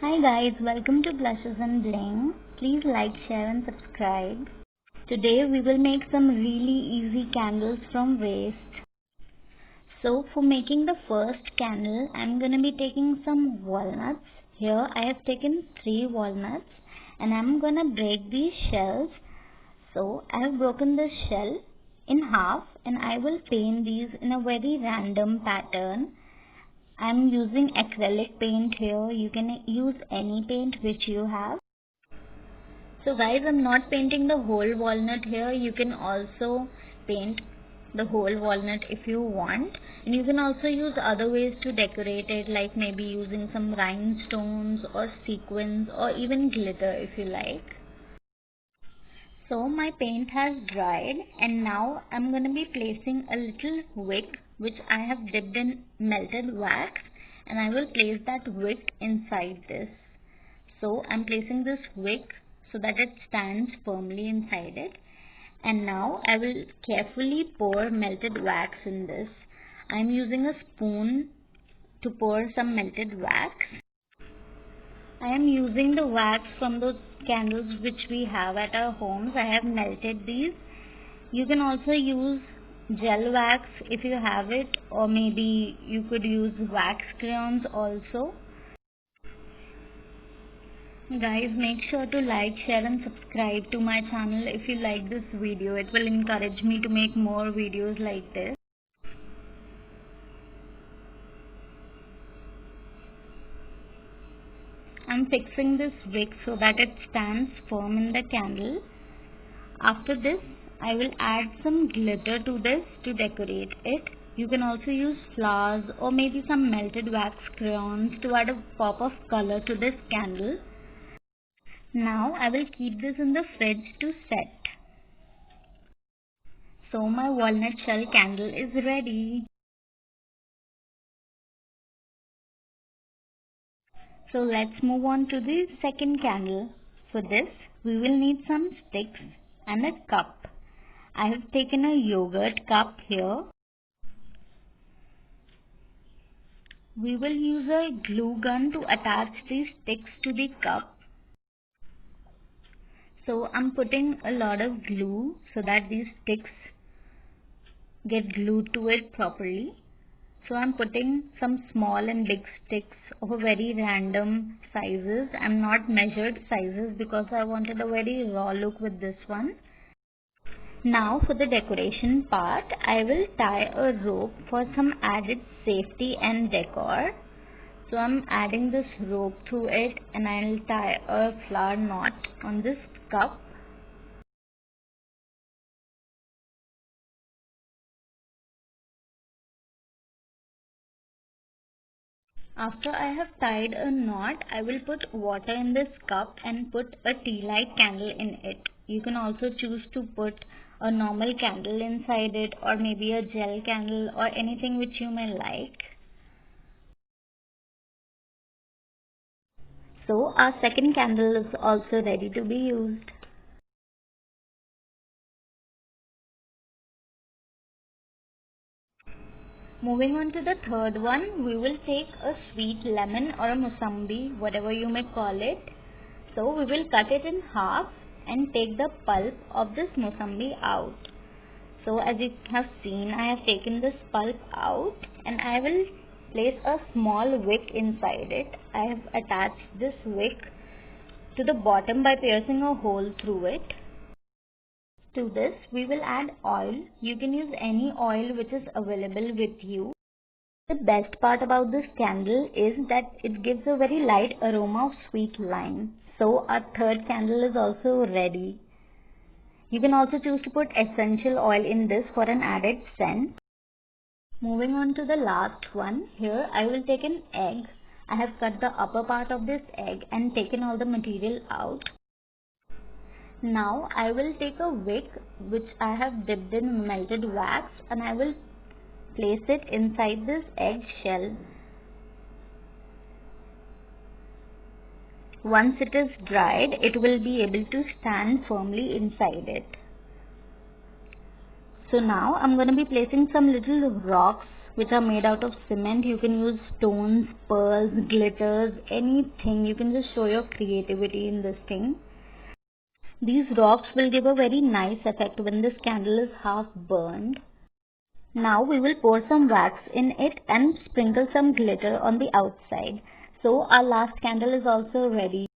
Hi guys, welcome to Blushes and Bling. Please like, share and subscribe. Today we will make some really easy candles from waste. So for making the first candle, I'm going to be taking some walnuts. Here I have taken 3 walnuts and I'm going to break these shells. So I have broken the shell in half and I will paint these in a very random pattern. I'm using acrylic paint here. You can use any paint which you have. So guys, I'm not painting the whole walnut here. You can also paint the whole walnut if you want. And you can also use other ways to decorate it, like maybe using some rhinestones or sequins or even glitter if you like. So my paint has dried and now I'm going to be placing a little wick which I have dipped in melted wax, and I will place that wick inside this. So I'm placing this wick so that it stands firmly inside it, and now I will carefully pour melted wax in this. I'm using a spoon to pour some melted wax. I am using the wax from those candles which we have at our homes. I have melted these. You can also use gel wax if you have it, or maybe you could use wax crayons also. Guys, make sure to like, share and subscribe to my channel if you like this video. It will encourage me to make more videos like this. I'm fixing this wick so that it stands firm in the candle. After this, I will add some glitter to this to decorate it. You can also use flowers or maybe some melted wax crayons to add a pop of color to this candle. Now I will keep this in the fridge to set. So my walnut shell candle is ready. So let's move on to the second candle. For this, we will need some sticks and a cup. I have taken a yogurt cup here. We will use a glue gun to attach these sticks to the cup. So I'm putting a lot of glue so that these sticks get glued to it properly. So I'm putting some small and big sticks of a very random sizes. I'm not measured sizes because I wanted a very raw look with this one. Now for the decoration part, I will tie a rope for some added safety and decor. So I'm adding this rope to it and I'll tie a flower knot on this cup. After I have tied a knot, I will put water in this cup and put a tea light candle in it. You can also choose to put a normal candle inside it, or maybe a gel candle, or anything which you may like. So our second candle is also ready to be used. Moving on to the third one, we will take a sweet lemon or a musambi, whatever you may call it. So we will cut it in half and take the pulp of this musambi out. So as you have seen, I have taken this pulp out and I will place a small wick inside it. I have attached this wick to the bottom by piercing a hole through it. To this, we will add oil. You can use any oil which is available with you. The best part about this candle is that it gives a very light aroma of sweet lime. So our third candle is also ready. You can also choose to put essential oil in this for an added scent. Moving on to the last one, here I will take an egg. I have cut the upper part of this egg and taken all the material out. Now I will take a wick which I have dipped in melted wax and I will place it inside this egg shell. Once it is dried, it will be able to stand firmly inside it. So now I'm going to be placing some little rocks which are made out of cement. You can use stones, pearls, glitters, anything. You can just show your creativity in this thing. These rocks will give a very nice effect when this candle is half burned. Now we will pour some wax in it and sprinkle some glitter on the outside. So our last candle is also ready.